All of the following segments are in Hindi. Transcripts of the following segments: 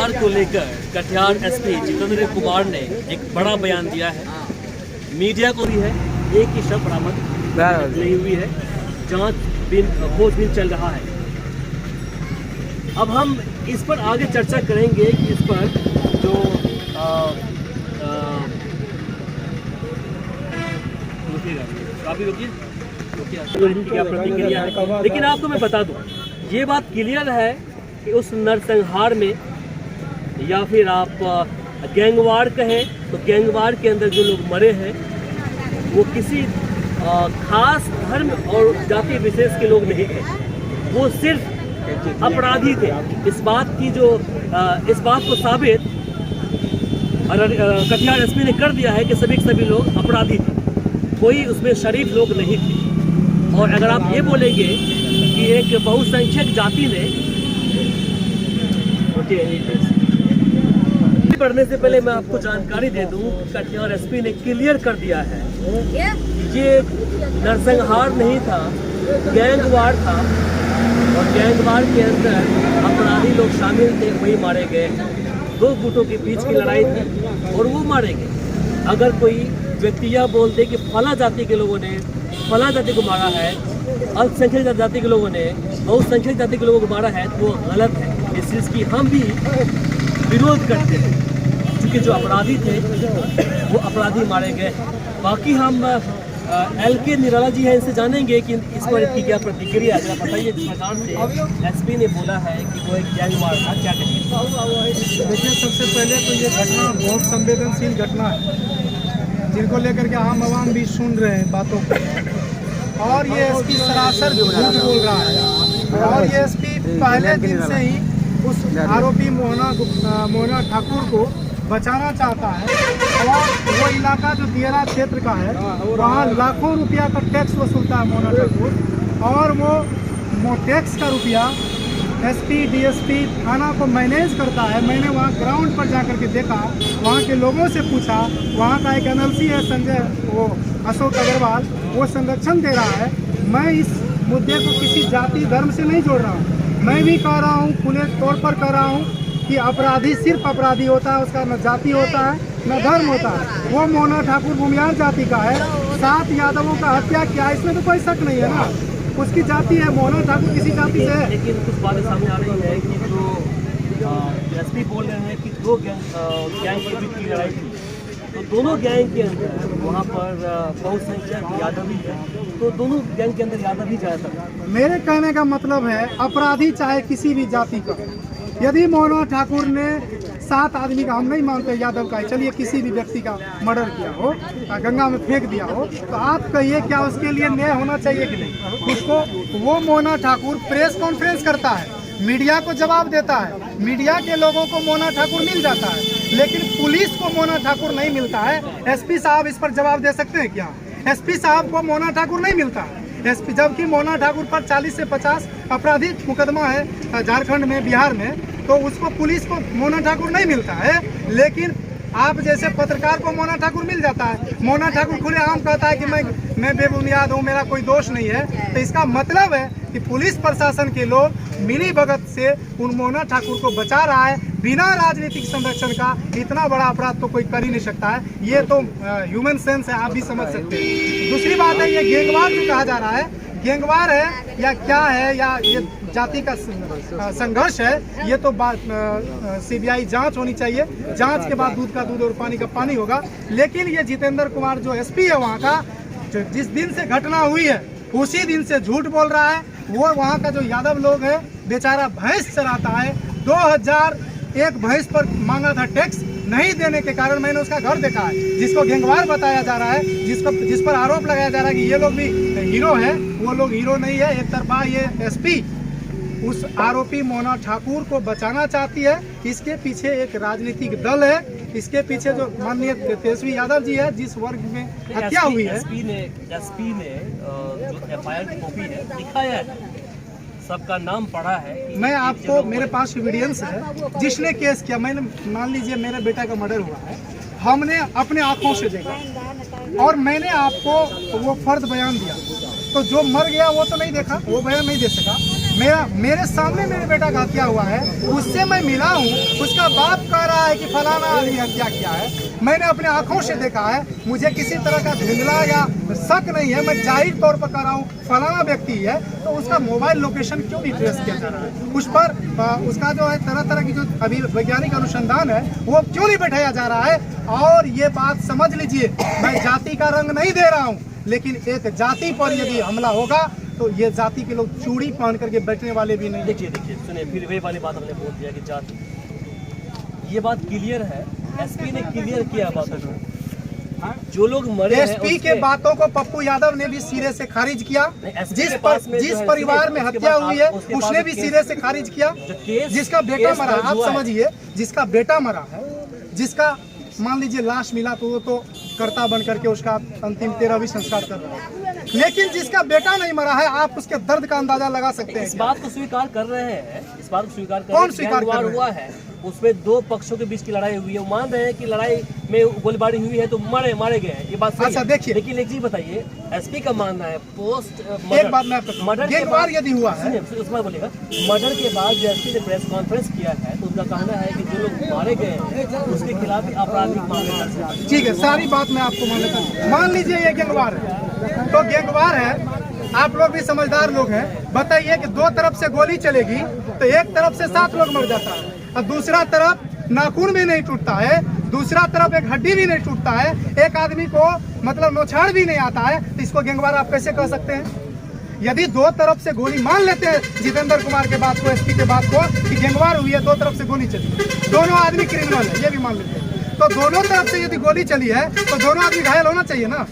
कटिहार को लेकर कटिहार एसपी जितेंद्र कुमार ने एक बड़ा बयान दिया है। मीडिया को भी है, एक ही शव बरामद नहीं हुई है, खोजबीन चल रहा है। अब हम इस पर आगे चर्चा करेंगे कि इस पर जो क्या प्रतिक्रिया है, लेकिन आपको मैं बता दूं, ये बात क्लियर है कि उस नरसंहार में या फिर आप गैंगवार कहें तो गैंगवार के अंदर जो लोग मरे हैं वो किसी खास धर्म और जाति विशेष के लोग नहीं थे, वो सिर्फ अपराधी थे। इस बात को साबित कटिहार एसपी ने कर दिया है कि सभी के सभी लोग अपराधी थे, कोई उसमें शरीफ लोग नहीं थे। और अगर आप ये बोलेंगे कि एक बहुसंख्यक जाति ने बढ़ने से पहले मैं आपको जानकारी दे दूं, कटिहार एसपी ने क्लियर कर दिया है ये नरसंहार नहीं था, गैंगवार था। और गैंगवार के अंदर अपराधी लोग शामिल थे, वही मारे गए। दो गुटों के बीच की लड़ाई थी और वो मारे गए। अगर कोई व्यक्ति यह बोलते कि फला जाति के लोगों ने फला जाति को मारा है, अल्पसंख्यक जाति के लोगों ने बहुसंख्यक जाति के लोगों को मारा है, तो वो गलत है। इस चीज़ की हम भी विरोध करते हैं, क्योंकि जो अपराधी थे वो अपराधी मारे गए। बाकी हम LK निराला जी हैं, इनसे जानेंगे कि इस पर इनकी क्या प्रतिक्रिया है। बताइए, जिस प्रकार से एसपी ने बोला है कि वो एक गैंगवार था, क्या कहेंगे? देखिए, सबसे पहले तो ये घटना बहुत संवेदनशील घटना है, जिनको लेकर के आम आवाम भी सुन रहे हैं बातों को। और ये एसपी सरासर झूठ बोल रहा है। और ये एसपी पहले दिन से ही उस आरोपी मोहना ठाकुर को बचाना चाहता है। और वो इलाका जो दियरा क्षेत्र का है, वहाँ लाखों रुपया का टैक्स वसूलता है मोहना ठाकुर। और वो टैक्स का रुपया एसपी डीएसपी थाना को मैनेज करता है। मैंने वहाँ ग्राउंड पर जाकर के देखा, वहाँ के लोगों से पूछा। वहाँ का एक एमएलसी है अशोक अग्रवाल, वो संरक्षण दे रहा है। मैं इस मुद्दे को किसी जाति धर्म से नहीं जोड़ रहा हूँ। मैं भी कह रहा हूँ, खुले तौर पर कह रहा हूँ कि अपराधी सिर्फ अपराधी होता है, उसका न जाति होता है न धर्म होता है। वो मोहना ठाकुर भूमियार जाति का है, 7 यादवों का हत्या किया, इसमें तो कोई शक नहीं है ना। उसकी जाति है, मोहना ठाकुर किसी जाति से है। लेकिन कुछ बातें सामने आ रही है कि जो एसपी बोल रहे हैं कि 2 गैंग के बीच की लड़ाई थी, तो दोनों गैंग के अंदर वहाँ पर बहुसंख्यक यादव ही है, तो दोनों गैंग के अंदर यादव ही ज़्यादातर। मेरे कहने का मतलब है, अपराधी चाहे किसी भी जाति का, यदि मोहना ठाकुर ने 7 आदमी का, हम नहीं मानते यादव का, चलिए किसी भी व्यक्ति का मर्डर किया हो, गंगा में फेंक दिया हो, तो आप कहिए क्या उसके लिए न्याय होना चाहिए कि नहीं? उसको वो मोहना ठाकुर प्रेस कॉन्फ्रेंस करता है, मीडिया को जवाब देता है, मीडिया के लोगों को मोहना ठाकुर मिल जाता है, लेकिन पुलिस को मोहना ठाकुर नहीं मिलता है। एसपी साहब इस पर जवाब दे सकते हैं क्या? एसपी साहब को मोहना ठाकुर नहीं मिलता है। एसपी, जबकि मोहना ठाकुर पर 40 से 50 आपराधिक मुकदमा है झारखंड में, बिहार में, तो उसको पुलिस को मोहना ठाकुर नहीं मिलता है। लेकिन आप जैसे पत्रकार को मोहना ठाकुर मिल जाता है। मोहना ठाकुर खुलेआम कहता है कि मैं बेबुनियाद हूँ, मेरा कोई दोष नहीं है। तो इसका मतलब है कि पुलिस प्रशासन के लोग मिली भगत से उन मोहना ठाकुर को बचा रहा है। बिना राजनीतिक संरक्षण का इतना बड़ा अपराध तो कोई कर ही नहीं सकता है। ये तो ह्यूमन सेंस है, आप भी समझ सकते हैं। दूसरी बात है, ये गैंगवार जो कहा जा रहा है, गैंगवार है या क्या है, या ये जाति का संघर्ष है, ये तो बात सीबीआई जांच होनी चाहिए। जांच के बाद दूध का दूध और पानी का पानी होगा। लेकिन ये जितेंद्र कुमार जो एसपी है वहाँ का, जो जिस दिन से घटना हुई है उसी दिन से झूठ बोल रहा है। वो वहाँ का जो यादव लोग है, बेचारा भैंस चराता है। 2001 भैंस पर मांगा था टैक्स, नहीं देने के कारण मैंने उसका घर देखा है, जिसको गैंगवार बताया जा रहा है, जिस पर आरोप लगाया जा रहा है कि ये लोग भी हीरो है। वो लोग हीरो नहीं है। एक तरफा ये एसपी उस आरोपी मोहना ठाकुर को बचाना चाहती है। इसके पीछे एक राजनीतिक दल है, इसके पीछे जो माननीय तेजस्वी यादव जी है, जिस वर्ग में हत्या हुई है। एसपी ने जो FIR की कॉपी है दिखाया है, सबका नाम पढ़ा है। मैं आपको, मेरे पास एविडेंस है, जिसने केस किया। मैंने, मान लीजिए मेरे बेटा का मर्डर हुआ है, हमने अपने आंखों से देखा और मैंने आपको वो फर्द बयान दिया। तो जो मर गया वो तो नहीं देखा, वो बयान नहीं दे सका। मेरे सामने मेरे बेटा का हत्या हुआ है, उससे मैं मिला हूँ, उसका बाप कह रहा है कि फलाना आदमी हत्या किया है, मैंने अपने आंखों से देखा है, मुझे किसी तरह का धुंधला या शक नहीं है, मैं जाहिर तौर पर कह रहा हूँ फलाना व्यक्ति है, तो उसका मोबाइल लोकेशन क्यों नहीं ट्रेस किया जा रहा है, उस पर उसका जो है तरह तरह की जो अभी वैज्ञानिक अनुसंधान है वो क्यों नहीं बैठाया जा रहा है। और ये बात समझ लीजिए, मैं जाति का रंग नहीं दे रहा हूँ, लेकिन एक जाति पर यदि हमला होगा तो ये जाति के लोग चूड़ी पहन करके बैठने वाले भी नहीं। देखिए सुनिए, फिर वही वाली बात हमने बोल दिया कि जाति, ये बात क्लियर है, एसपी ने क्लियर किया बातों को, जो लोग मरे एसपी के बातों को पप्पू यादव ने भी सिरे से खारिज किया, जिस परिवार में हत्या हुई है उसने भी सिरे से खारिज किया, जिसका बेटा मरा, आप समझिए जिसका बेटा मरा है, जिसका मान लीजिए लाश मिला तो वो तो कर्ता बन करके उसका अंतिम 13वीं संस्कार कर रहा है, लेकिन जिसका बेटा नहीं मरा है आप उसके दर्द का अंदाजा लगा सकते हैं। इस बात को स्वीकार कर रहे हैं, इस बात को स्वीकार कर कौन स्वीकार कर रहे हैं? हुआ है, उसमें दो पक्षों के बीच की लड़ाई हुई है, वो मान रहे हैं कि लड़ाई में गोलीबारी हुई है तो मारे गए हैं, ये बात सही अच्छा है। देखिए, लेकिन एक चीज बताइए, एसपी का मानना है पोस्ट एक बात मैं मर्डर के बाद यदि हुआ है, उस बार बोलेगा मर्डर के बाद जो एसपी ने प्रेस कॉन्फ्रेंस किया है तो उनका कहना है कि जो लोग मारे गए हैं उसके खिलाफ आपराधिक मामले दर्ज है। ठीक है, सारी बात मैं आपको मान लीजिए ये गैंगवार है, तो गैंगवार है, आप लोग भी समझदार लोग हैं, बताइए कि दो तरफ से गोली चलेगी तो एक तरफ से 7 लोग मर जाता है और दूसरा तरफ नाखून भी नहीं टूटता है, दूसरा तरफ एक हड्डी भी नहीं टूटता है, एक आदमी को मतलब नौछाड़ भी नहीं आता है, तो इसको गैंगवार आप कैसे कह सकते हैं? यदि दो तरफ से गोली मान लेते हैं जितेंद्र कुमार के बात को, एसपी के बात को कि गैंगवार हुई है, दो तरफ से गोली चली, दोनों आदमी क्रिमिनल है, ये भी मान लेते हैं, तो दोनों तरफ से यदि गोली चली है तो दोनों आदमी घायल होना चाहिए ना,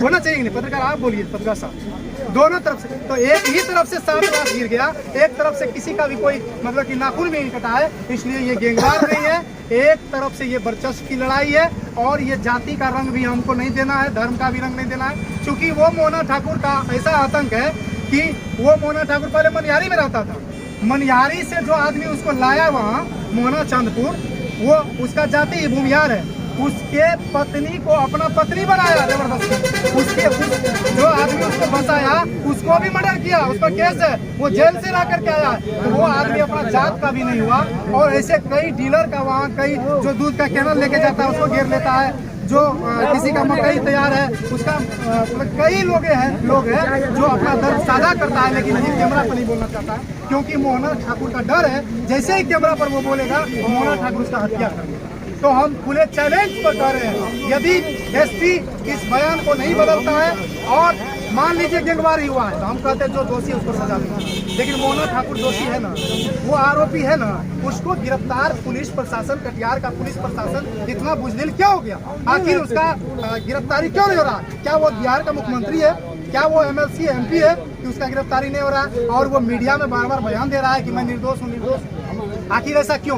होना चाहिए नहीं? पत्रकार आप बोलिए, पत्रकार साहब, दोनों तरफ से, तो एक ही तरफ से 7 लाख गिर गया, एक तरफ से किसी का भी कोई मतलब कि नाखून भी नहीं कटा है, इसलिए ये गैंगवार नहीं है, एक तरफ से ये वर्चस्व की लड़ाई है और ये जाति का रंग भी हमको नहीं देना है, धर्म का भी रंग नहीं देना है, क्योंकि वो मोना ठाकुर का ऐसा आतंक है कि वो मोना ठाकुर पहले मनिहारी में रहता था, मनिहारी से जो आदमी उसको लाया वहाँ मोना चंदपुर, वो उसका जाति भूमिहार है, उसके पत्नी को अपना पत्नी बनाया जबरदस्ती, जो आदमी उसको फंसाया उसको भी मर्डर किया, उस पर केस है, वो जेल से ला करके आया, तो वो आदमी अपना जात का भी नहीं हुआ। और ऐसे कई डीलर का वहाँ कई जो दूध का कैनल लेके जाता है उसको घेर लेता है, जो किसी का मकई तैयार है उसका कई लोग हैं जो अपना दर्द साझा करता है, लेकिन अभी कैमरा पर नहीं बोलना चाहता है, क्योंकि मोहना ठाकुर का डर है, जैसे ही कैमरा पर वो बोलेगा मोहना ठाकुर उसका हत्या कर देगा। तो हम खुले चैलेंज पर कह रहे हैं, यदि एसपी इस बयान को नहीं बदलता है और मान लीजिए गैंगवार ही हुआ है तो हम कहते हैं जो दोषी है उसको सजा देना, लेकिन मोना ठाकुर दोषी है ना, वो आरोपी है ना, उसको गिरफ्तार पुलिस प्रशासन, कटिहार का पुलिस प्रशासन इतना बुजदिल क्या हो गया? आखिर उसका गिरफ्तारी क्यों नहीं हो रहा? क्या वो बिहार का मुख्यमंत्री है? क्या वो MLC MP है कि उसका गिरफ्तारी नहीं हो रहा? और वो मीडिया में बार बार बयान दे रहा है कि मैं निर्दोष हूँ, निर्दोष। आखिर ऐसा क्यों?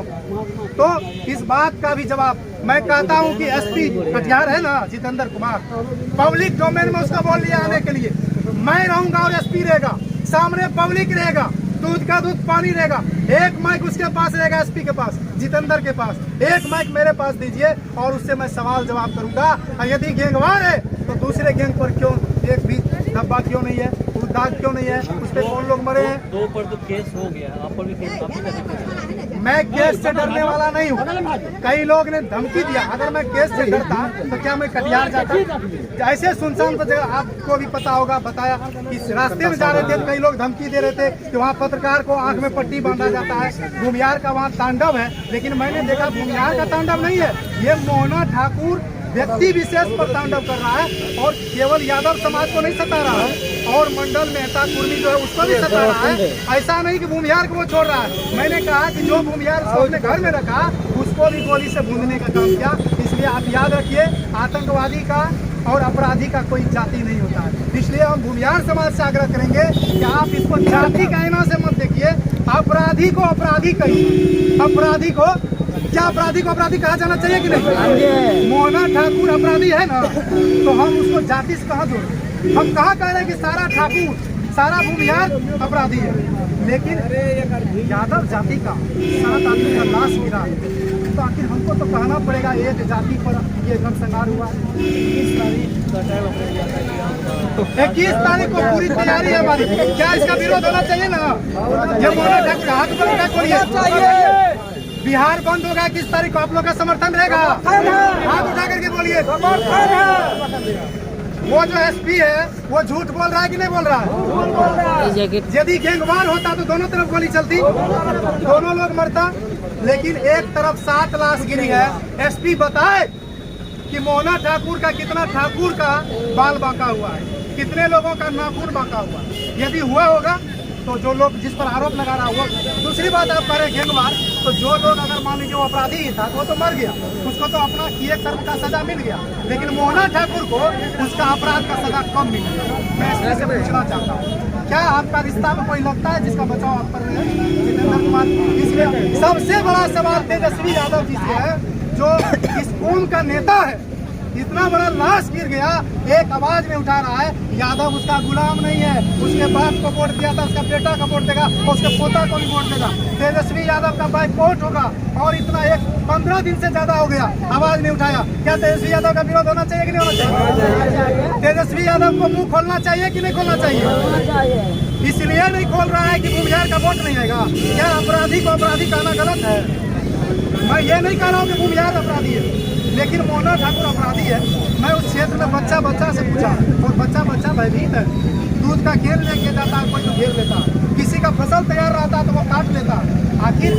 तो इस बात का भी जवाब मैं कहता हूं कि एसपी कटिहार है ना जितेंद्र कुमार, पब्लिक डोमेन में उसका बोल लिया आने के लिए, मैं रहूंगा और एसपी रहेगा, सामने पब्लिक रहेगा, दूध का दूध पानी रहेगा, एक माइक उसके पास रहेगा, एसपी के पास, जितेंद्र के पास, एक माइक मेरे पास दीजिए और उससे मैं सवाल जवाब करूंगा। और यदि गैंगवार है तो दूसरे गैंग पर क्यों एक भी धब्बा क्यों नहीं है, दाग क्यों नहीं है, उस पर कौन लोग मरे हैं? 2 पर तो केस हो गया, आप पर भी केस, मैं केस से डरने वाला नहीं हूँ, कई लोग ने धमकी दिया, अगर मैं केस से डरता तो क्या मैं कटिहार जाता? ऐसे सुनसान जगह आपको भी पता होगा, बताया कि रास्ते में जा रहे थे कई लोग धमकी दे रहे थे कि वहाँ पत्रकार को आंख में पट्टी बांधा जाता है, भूमिहार का वहाँ तांडव है, लेकिन मैंने देखा भूमिहार का तांडव नहीं है, ये मोना ठाकुर व्यक्ति विशेष पर तांडव कर रहा है और केवल यादव समाज को नहीं सता रहा है और मंडल नेता कुर्मी जो है उसको भी सता रहा है। ऐसा नहीं कि भूमिहार को वो छोड़ रहा है, मैंने कहा कि जो भूमिहार अपने घर में रखा उसको भी गोली से भूनने का काम किया। इसलिए आप याद रखिए, आतंकवादी का और अपराधी का कोई जाति नहीं होता है। इसलिए हम भूमिहार समाज से आग्रह करेंगे कि आप इसको जाति का आईना से मत देखिए, अपराधी को अपराधी कहिए, अपराधी को क्या अपराधी को अपराधी कहा जाना चाहिए कि नहीं? मोना ठाकुर अपराधी है ना, तो हम उसको जाति से कहाँ जोड़ें? हम कहाँ कह रहे हैं कि सारा ठाकुर, सारा भूमिहार अपराधी है? लेकिन यादव जाति का 7 आदमी का लाश गिरा, तो आखिर हमको तो कहना पड़ेगा एक जाति पर ये नरसंहार हुआ। 21 तारीख को पूरी तैयारी है हमारी। क्या इसका विरोध होना चाहिए ना? ये मोना ठाकुर हाथ पर उठा बोलिए बिहार बंद होगा 21 तारीख को, आप लोग का समर्थन रहेगा? हाथ उठा करके बोलिए। वो जो एसपी है वो झूठ बोल रहा है कि नहीं बोल रहा है? यदि गैंगवार होता तो दोनों तरफ गोली चलती, दोनों लोग मरता, लेकिन एक तरफ 7 लाश गिरी है। एसपी बताए कि मोना ठाकुर का कितना ठाकुर का बाल बांका हुआ है, कितने लोगों का नाखून बांका हुआ है। यदि हुआ होगा तो जो लोग जिस पर आरोप लगा रहा हुआ। दूसरी बात आप कह रहे गैंगवार, तो जो लोग अगर मान लीजिए वो अपराधी ही था तो वो तो मर गया, उसको तो अपना किए कर्म का सजा मिल गया, लेकिन मोना ठाकुर को उसका अपराध का सजा कम मिल गया। मैं इससे पूछना चाहता हूँ, क्या आपका रिश्ता में कोई लगता है जिसका बचाव आप कर रहे हैं? जितेंद्र कुमार। इसलिए सबसे बड़ा सवाल तेजस्वी यादव जी से है, जो इस कौम का नेता है, इतना बड़ा लाश गिर गया, एक आवाज में उठा रहा है यादव उसका गुलाम नहीं है, उसके बाप को वोट दिया था, उसका बेटा को वोट देगा, उसके पोता को भी वोट देगा। तेजस्वी यादव का बाइकआउट होगा, और इतना 15 दिन से ज्यादा हो गया, आवाज नहीं उठाया। क्या तेजस्वी यादव का विरोध होना चाहिए कि नहीं होना चाहिए? तेजस्वी यादव को मुंह खोलना चाहिए कि नहीं खोलना चाहिए? इसलिए नहीं खोल रहा है कि भूमिहार का वोट नहीं आएगा। क्या अपराधी को अपराधी कहना गलत है? मैं ये नहीं कह रहा हूँ कि भूमिहार अपराधी है, लेकिन मोना ठाकुर अपराधी है। मैं उस क्षेत्र में बच्चा से पूछा, और बच्चा भयभीत है। दूध का खेल लेके जाता है, कोई तो घेर लेता, किसी का फसल तैयार रहता तो वो काट लेता। आखिर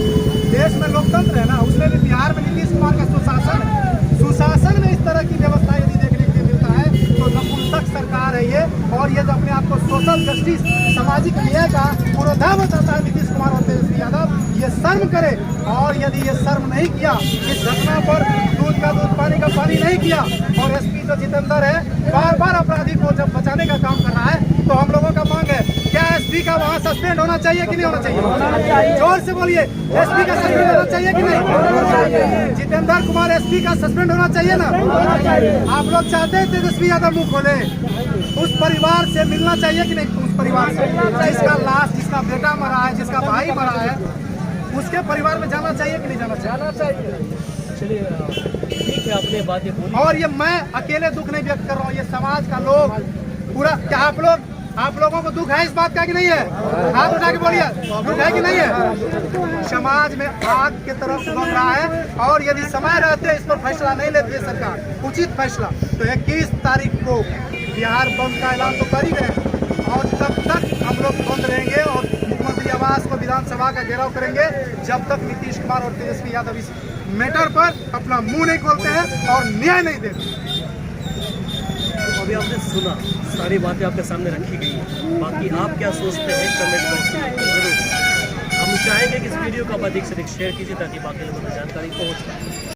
देश में लोकतंत्र है ना, उसमें भी बिहार में नीतीश कुमार का सुशासन है। सुशासन में इस तरह की व्यवस्था यदि देखने के लिए मिलता है तो नपुंसक सरकार है ये। और ये जो अपने आप को सोशल जस्टिस, सामाजिक न्याय का पुरोधा बताता है नीतीश कुमार और तेजस्वी यादव, ये शर्म करे। और यदि ये शर्म नहीं किया, इस घटना पर दूध का दूध पानी का पानी नहीं किया, और एसपी जो जितेंद्र है बार अपराधी को जब बचाने का काम कर रहा है, तो हम लोगों का मांग है, क्या एसपी का वहाँ सस्पेंड होना चाहिए कि नहीं होना चाहिए? जोर से बोलिए, एसपी का सस्पेंड होना चाहिए कि नहीं? जितेंद्र कुमार एसपी का सस्पेंड होना चाहिए ना? आप लोग चाहते हैं तेजस्वी यादव मुंह खोले? उस परिवार से मिलना चाहिए कि नहीं? उस परिवार से जिसका लाश, जिसका बेटा मरा है, जिसका भाई मरा है, उसके परिवार में जाना चाहिए कि नहीं जाना चाहिए? चलिए ठीक है, आपने बातें बोली। और ये मैं अकेले दुख नहीं व्यक्त कर रहा हूँ, ये समाज का लोग पूरा। क्या आप लोगों को दुख है इस बात का कि नहीं है? हाथ उठा के बोलिए, दुख है कि नहीं है? समाज में आग के तरफ बढ़ रहा है, और यदि समय रहते इस पर फैसला नहीं लेती है सरकार, उचित फैसला, तो 21 तारीख को बिहार बंद का ऐलान तो कर ही गए, और तब तक हम लोग बंद रहेंगे और मुख्यमंत्री आवास को विधानसभा का घेराव करेंगे, जब तक नीतीश कुमार और तेजस्वी यादव इस मैटर पर अपना मुंह नहीं खोलते हैं और न्याय नहीं देते। अभी आपने सुना, सारी बातें आपके सामने रखी गई हैं। बाकी आप क्या सोचते हैं कमेंट बॉक्स में जरूर। हम चाहेंगे कि इस वीडियो को आप अधिक से अधिक शेयर कीजिए ताकि बाकी लोगों को जानकारी पहुंच पाए।